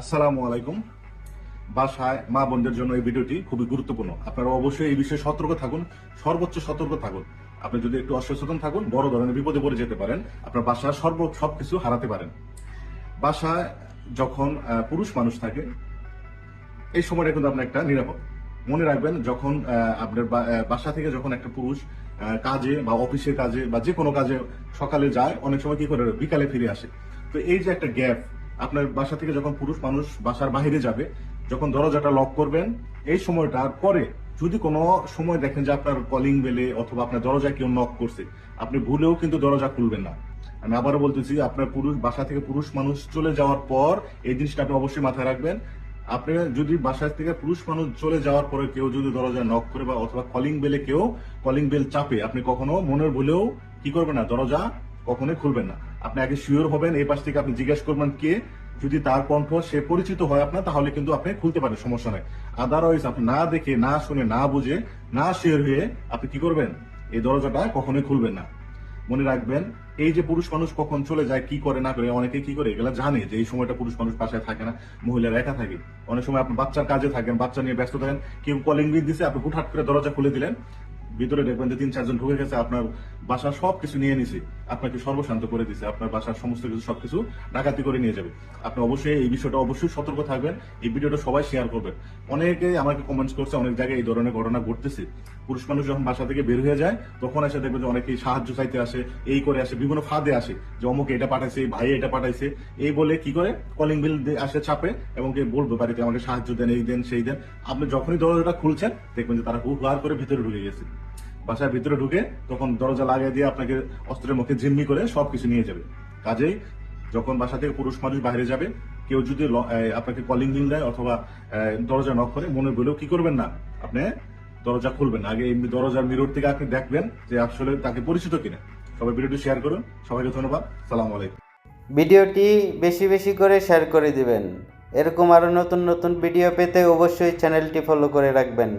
আসসালামু আলাইকুম। বাসায় মা বোনদের জন্য এই ভিডিওটি খুবই গুরুত্বপূর্ণ। আপনারা অবশ্যই এই বিষয়ে সতর্ক থাকুন, সর্বোচ্চ সতর্ক থাকুন। আপনি যদি একটু অসচেতন থাকুন, বড় ধরনের বিপদে পড়ে যেতে পারেন। আপনার বাসার সবকিছু হারাতে পারেন। বাসায় যখন পুরুষ মানুষ থাকে, এই সময়টা কিন্তু আপনার একটা নিরাপদ। মনে রাখবেন, যখন আপনার বাসা থেকে যখন একটা পুরুষ কাজে বা অফিসের কাজে বা যে কোনো কাজে সকালে যায়, অনেক সময় কি করে বিকালে ফিরে আসে। তো এই যে একটা গ্যাপ, আপনার বাসা থেকে যখন পুরুষ মানুষ বাসার বাইরে যাবে, যখন দরজাটা লক করবেন, এই সময়টার পরে যদি কোনো সময় দেখেন যে আপনার কলিং বেলে অথবা আপনার দরজায় কেউ নক করছে, আপনি ভুলেও কিন্তু দরজা খুলবেন না। আমি আবারও বলতেছি, আপনার বাসা থেকে পুরুষ মানুষ চলে যাওয়ার পর এই জিনিসটা আপনি অবশ্যই মাথায় রাখবেন। আপনি যদি বাসা থেকে পুরুষ মানুষ চলে যাওয়ার পরে কেউ যদি দরজা নক করে বা অথবা কলিং বেলে কেউ কলিং বেল চাপে, আপনি কখনো মনের ভুলেও কি করবেন না, দরজা কখনোই খুলবেন না। আপনি আগে শিওর হবেন, এই পাশ থেকে আপনি জিজ্ঞেস করবেন কে। যদি তার কণ্ঠ সে পরিচিত হয় আপনার, তাহলে কিন্তু আপনি খুলতে পারেন, সমস্যা নেই। আদারওয়াইজ আপনি না দেখে, না শুনে, না বুঝে, না শিওর হয়ে আপনি কি করবেন, এই দরজাটা কখনোই খুলবেন না। মনে রাখবেন, এই যে পুরুষ মানুষ কখন চলে যায়, কি করে না করে, অনেকে কি করে এগুলা জানে যে এই সময়টা পুরুষ মানুষ বাসায় থাকে না, মহিলারা একা থাকে। অনেক সময় আপনি বাচ্চার কাজে থাকেন, বাচ্চা নিয়ে ব্যস্ত থাকেন, কেউ কলিং বেল দিছে, আপনি হুটহাট করে দরজা খুলে দিলেন, ভিতরে দেখবেন যে 3-4 জন ঢুকে গেছে, আপনার বাসার সবকিছু নিয়ে নিছে, আপনাকে সর্বশান্ত করে দিছে, আপনার বাসার সমস্ত কিছু সবকিছু ডাকাতি করে নিয়ে যাবে। আপনি অবশ্যই এই বিষয়টা অবশ্যই সতর্ক থাকবেন। এই ভিডিওটা সবাই শেয়ার করবেন। অনেকে আমাকে কমেন্টস করছে, অনেক জায়গায় এই ধরনের ঘটনা ঘটতেছে। পুরুষ মানুষ যখন বাসা থেকে বের হয়ে যায়, তখন এসে দেখবে যে অনেকেই সাহায্য চাইতে আসে, এই করে আসে, বিভিন্ন ফাঁদে আসে যে অমুক এটা পাঠাইছে, ভাই এটা পাঠাইছে, এই বলে কি করে কলিং বিল আসে চাপে, এবং বলবে বাড়িতে আমাকে সাহায্য দেন, এই দেন সেই দেন। আপনি যখনই দরজাটা খুলছেন, দেখবেন যে তারা হুড় করে ভিতরে ঢুকে গেছে। বাসার ভিতরে ঢুকে তখন দরজা লাগিয়ে দিয়ে আপনাকে অস্ত্রের মুখে জিম্মি করে সবকিছু নিয়ে যাবে। কাজেই যখন বাসা থেকে পুরুষ মানুষ বাইরে যাবে, কেউ যদি আপনাকে কলিং বিল দেয় অথবা দরজা নক করে, মনে বলেও কি করবেন না, আপনি দরজা খুলবেন না। আগে এমনি দরজার মিরর থেকে আপনি দেখবেন যে আসলে তাকে পরিচিত কিনা। সবাই ভিডিওটি শেয়ার করুন। সবাইকে ধন্যবাদ। সালাম আলাইকুম। ভিডিওটি বেশি বেশি করে শেয়ার করে দিবেন। এরকম আরও নতুন নতুন ভিডিও পেতে অবশ্যই চ্যানেলটি ফলো করে রাখবেন।